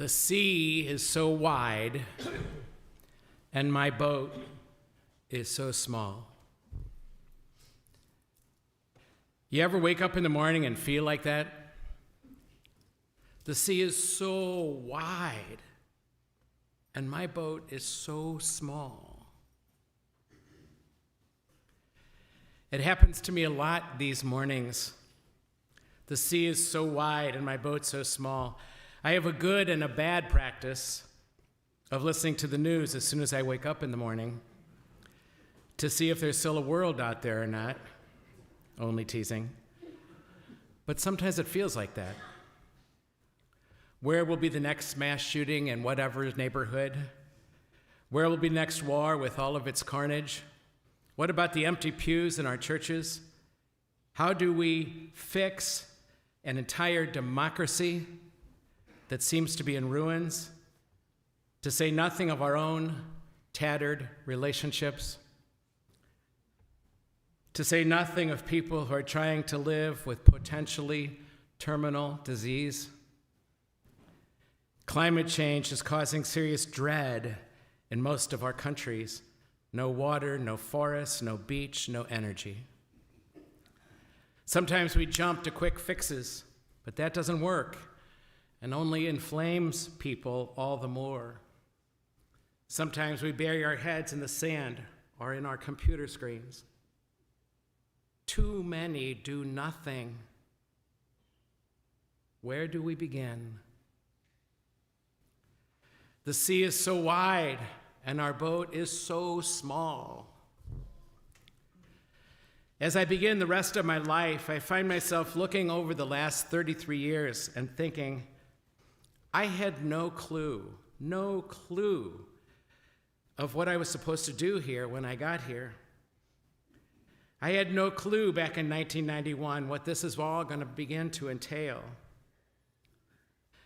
The sea is so wide, and my boat is so small. You ever wake up in the morning and feel like that? The sea is so wide, and my boat is so small. It happens to me a lot these mornings. The sea is so wide, and my boat so small. I have a good and a bad practice of listening to the news as soon as I wake up in the morning to see if there's still a world out there or not. Only teasing. But sometimes it feels like that. Where will be the next mass shooting in whatever neighborhood? Where will be the next war with all of its carnage? What about the empty pews in our churches? How do we fix an entire democracy that seems to be in ruins, to say nothing of our own tattered relationships, to say nothing of people who are trying to live with potentially terminal disease? Climate change is causing serious dread in most of our countries. No water, no forests, no beach, no energy. Sometimes we jump to quick fixes, but that doesn't work and only inflames people all the more. Sometimes we bury our heads in the sand or in our computer screens. Too many do nothing. Where do we begin? The sea is so wide, and our boat is so small. As I begin the rest of my life, I find myself looking over the last 33 years and thinking, I had no clue of what I was supposed to do here when I got here. I had no clue back in 1991 what this is all going to begin to entail.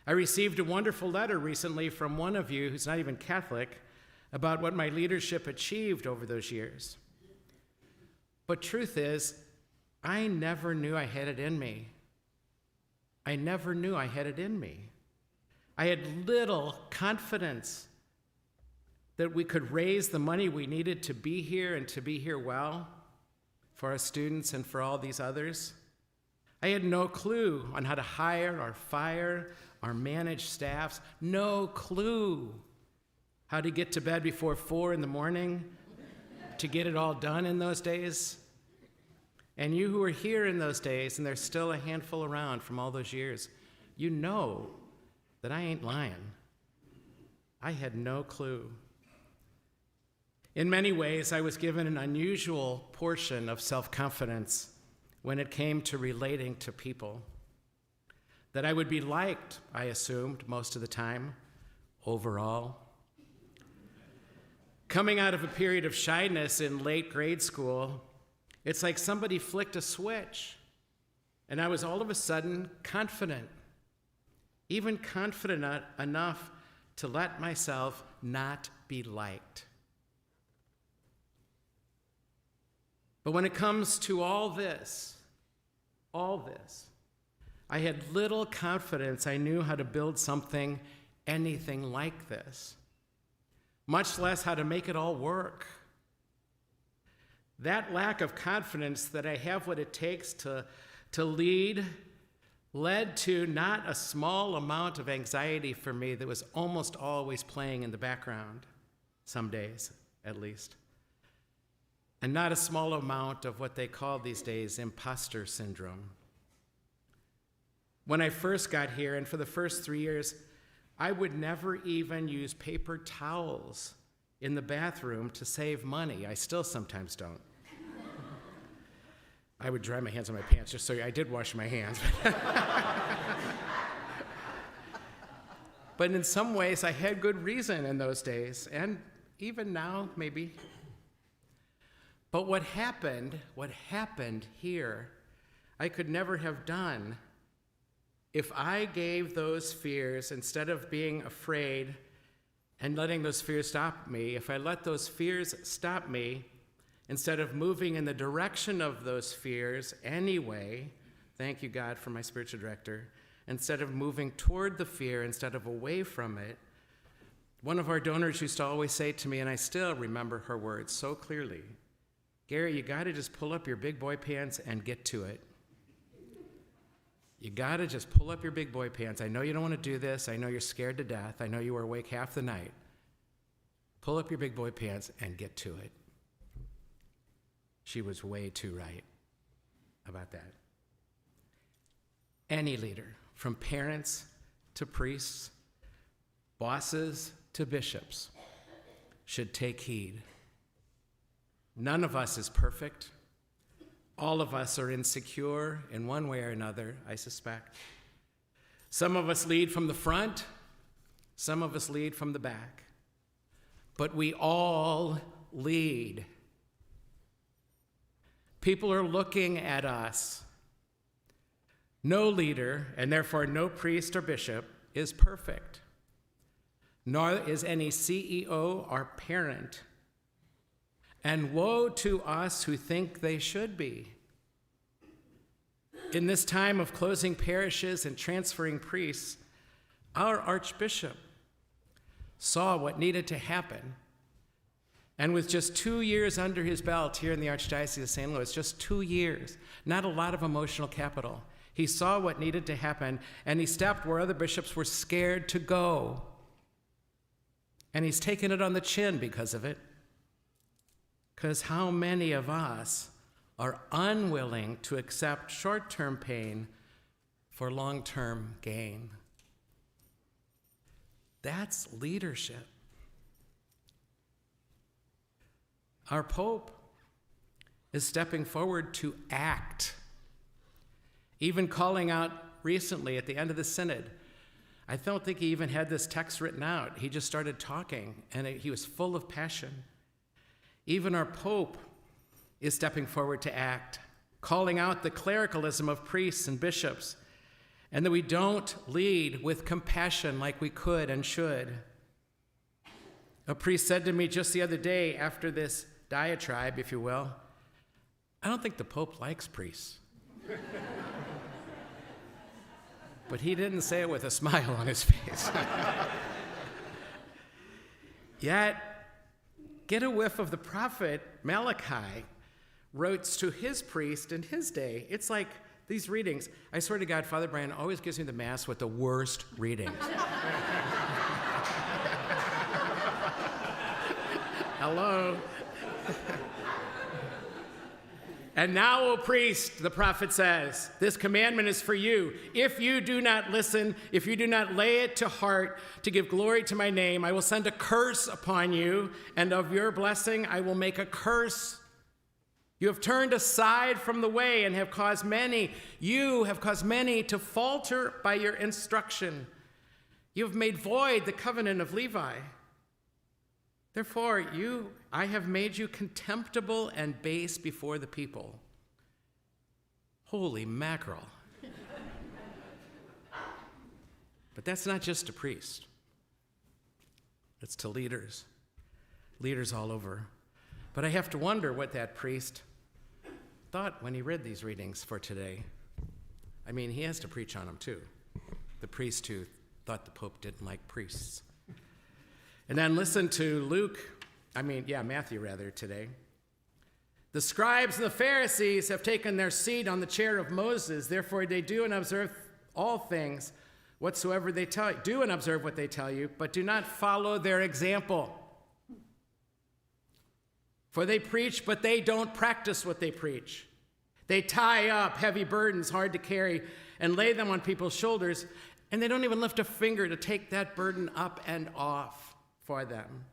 I received a wonderful letter recently from one of you who's not even Catholic about what my leadership achieved over those years. But truth is, I never knew I had it in me. I never knew I had it in me. I had little confidence that we could raise the money we needed to be here and to be here well for our students and for all these others. I had no clue on how to hire or fire or manage staffs. No clue how to get to bed before 4 a.m. to get it all done in those days. And you who were here in those days, and there's still a handful around from all those years, you know that I ain't lying. I had no clue. In many ways, I was given an unusual portion of self-confidence when it came to relating to people. That I would be liked, I assumed, most of the time, overall. Coming out of a period of shyness in late grade school, it's like somebody flicked a switch, and I was all of a sudden confident, even confident enough to let myself not be liked. But when it comes to all this, I had little confidence I knew how to build something anything like this, much less how to make it all work. That lack of confidence that I have what it takes to lead led to not a small amount of anxiety for me that was almost always playing in the background, some days at least. And not a small amount of what they call these days imposter syndrome. When I first got here, and for the first 3 years, I would never even use paper towels in the bathroom to save money. I still sometimes don't. I would dry my hands on my pants, just so I did wash my hands. But in some ways, I had good reason in those days, and even now, maybe. But what happened here, I could never have done if I gave those fears, instead of being afraid and letting those fears stop me, if I let those fears stop me, instead of moving in the direction of those fears anyway, thank you, God, for my spiritual director, instead of moving toward the fear, instead of away from it. One of our donors used to always say to me, and I still remember her words so clearly, Gary, you got to just pull up your big boy pants and get to it. You got to just pull up your big boy pants. I know you don't want to do this. I know you're scared to death. I know you were awake half the night. Pull up your big boy pants and get to it. She was way too right about that. Any leader, from parents to priests, bosses to bishops, should take heed. None of us is perfect. All of us are insecure in one way or another, I suspect. Some of us lead from the front, some of us lead from the back. But we all lead. People are looking at us. No leader, and therefore no priest or bishop, is perfect, nor is any CEO or parent. And woe to us who think they should be. In this time of closing parishes and transferring priests, our Archbishop saw what needed to happen. And with just 2 years under his belt here in the Archdiocese of St. Louis, just 2 years, not a lot of emotional capital, he saw what needed to happen, and he stepped where other bishops were scared to go. And he's taken it on the chin because of it. Because how many of us are unwilling to accept short-term pain for long-term gain? That's leadership. Our Pope is stepping forward to act, even calling out recently at the end of the synod. I don't think he even had this text written out. He just started talking, and he was full of passion. Even our Pope is stepping forward to act, calling out the clericalism of priests and bishops, and that we don't lead with compassion like we could and should. A priest said to me just the other day after this diatribe, if you will, I don't think the Pope likes priests. But he didn't say it with a smile on his face. Yet, get a whiff of the prophet Malachi wrote to his priest in his day. It's like these readings. I swear to God, Father Brian always gives me the Mass with the worst readings. Hello. And now, O priest, the prophet says, this commandment is for you. If you do not listen, if you do not lay it to heart to give glory to my name, I will send a curse upon you, and of your blessing I will make a curse. You have turned aside from the way and have caused many to falter by your instruction. You have made void the covenant of Levi. Therefore, I have made you contemptible and base before the people. Holy mackerel. But that's not just to priests. It's to leaders all over. But I have to wonder what that priest thought when he read these readings for today. I mean, he has to preach on them too. The priest who thought the Pope didn't like priests. And then listen to Matthew today. The scribes and the Pharisees have taken their seat on the chair of Moses. Therefore, they do and observe all things whatsoever they tell you. Do and observe what they tell you, but do not follow their example. For they preach, but they don't practice what they preach. They tie up heavy burdens hard to carry and lay them on people's shoulders, and they don't even lift a finger to take that burden up and off for them.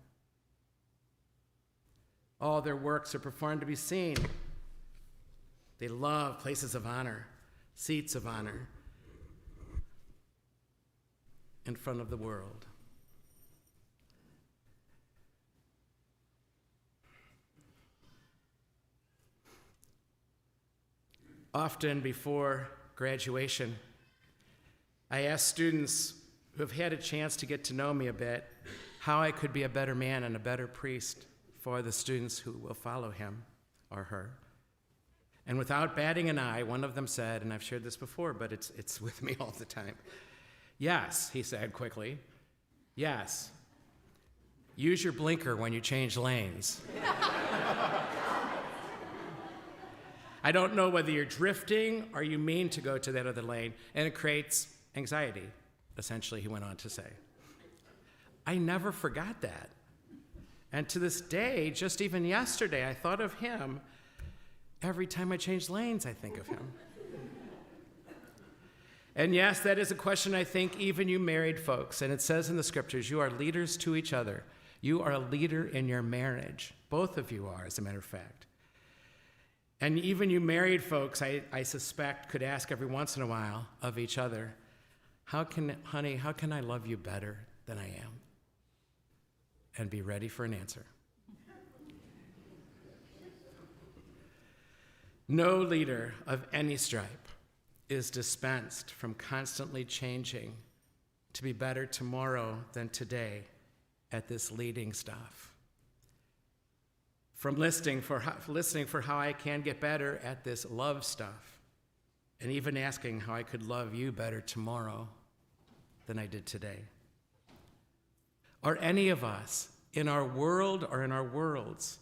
All their works are performed to be seen. They love places of honor, seats of honor in front of the world. Often before graduation, I ask students who have had a chance to get to know me a bit how I could be a better man and a better priest for the students who will follow him or her. And without batting an eye, one of them said, and I've shared this before, but it's with me all the time. Yes, he said quickly. Yes. Use your blinker when you change lanes. I don't know whether you're drifting or you mean to go to that other lane, and it creates anxiety, essentially, he went on to say. I never forgot that. And to this day, just even yesterday, I thought of him. Every time I change lanes, I think of him. And yes, that is a question I think even you married folks, and it says in the scriptures, you are leaders to each other. You are a leader in your marriage. Both of you are, as a matter of fact. And even you married folks, I suspect, could ask every once in a while of each other, honey, how can I love you better than I am? And be ready for an answer. No leader of any stripe is dispensed from constantly changing to be better tomorrow than today at this leading stuff. From listening for how I can get better at this love stuff, and even asking how I could love you better tomorrow than I did today. Or any of us in our world or in our worlds,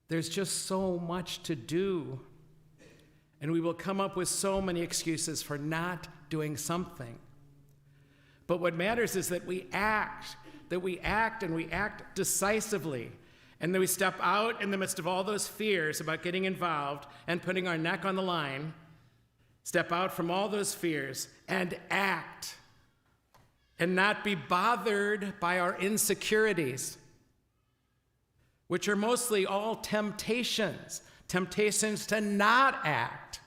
there's just so much to do, and we will come up with so many excuses for not doing something. But what matters is that we act and we act decisively, and then we step out in the midst of all those fears about getting involved and putting our neck on the line, step out from all those fears and act, and not be bothered by our insecurities, which are mostly all temptations to not act.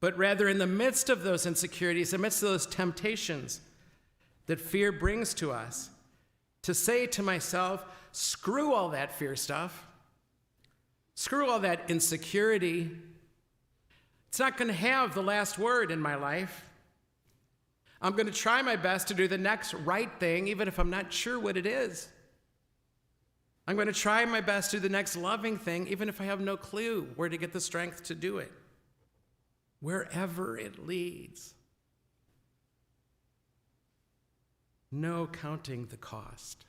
But rather, in the midst of those insecurities, in the midst of those temptations that fear brings to us, to say to myself, screw all that fear stuff, screw all that insecurity. It's not going to have the last word in my life. I'm going to try my best to do the next right thing, even if I'm not sure what it is. I'm going to try my best to do the next loving thing, even if I have no clue where to get the strength to do it. Wherever it leads. No counting the cost.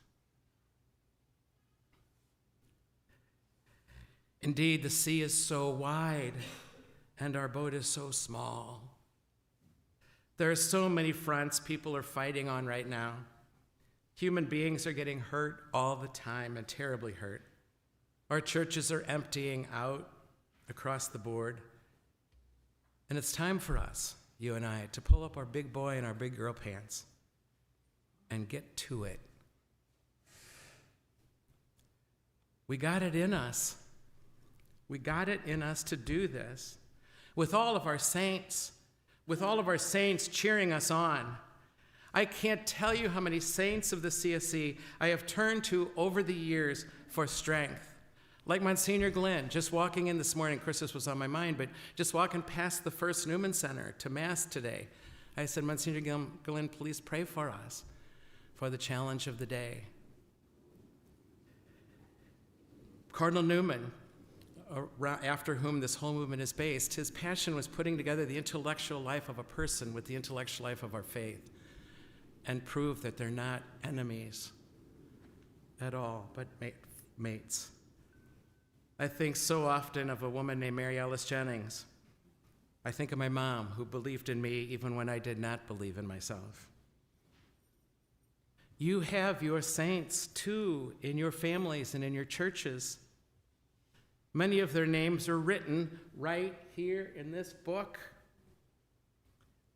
Indeed, the sea is so wide, and our boat is so small. There are so many fronts people are fighting on right now. Human beings are getting hurt all the time, and terribly hurt. Our churches are emptying out across the board. And it's time for us, you and I, to pull up our big boy and our big girl pants and get to it. We got it in us. We got it in us to do this. With all of our saints cheering us on. I can't tell you how many saints of the CSC I have turned to over the years for strength. Like Monsignor Glenn, just walking in this morning, Christmas was on my mind, but just walking past the First Newman Center to Mass today, I said, Monsignor Glenn, please pray for us for the challenge of the day. Cardinal Newman, after whom this whole movement is based, his passion was putting together the intellectual life of a person with the intellectual life of our faith and prove that they're not enemies at all, but mates. I think so often of a woman named Mary Alice Jennings. I think of my mom, who believed in me even when I did not believe in myself. You have your saints, too, in your families and in your churches. Many of their names are written right here in this book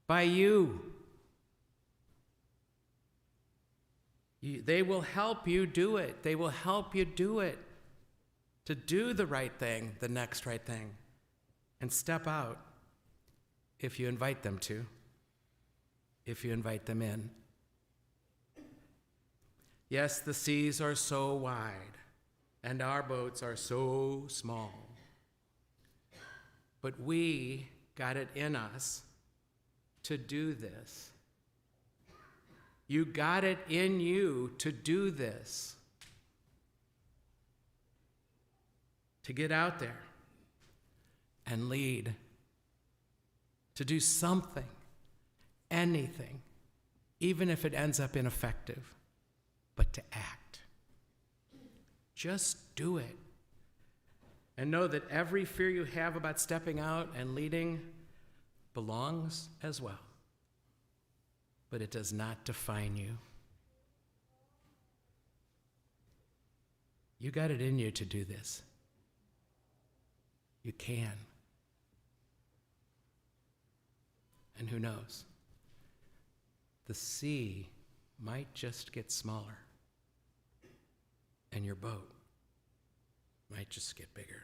by you. They will help you do it. They will help you do it. To do the right thing, the next right thing, and step out if you invite them to, if you invite them in. Yes, the seas are so wide, and our boats are so small. But we got it in us to do this. You got it in you to do this. To get out there and lead, to do something, anything, even if it ends up ineffective, but to act. Just do it. And know that every fear you have about stepping out and leading belongs as well. But it does not define you. You got it in you to do this. You can. And who knows? The sea might just get smaller, and your boat might just get bigger.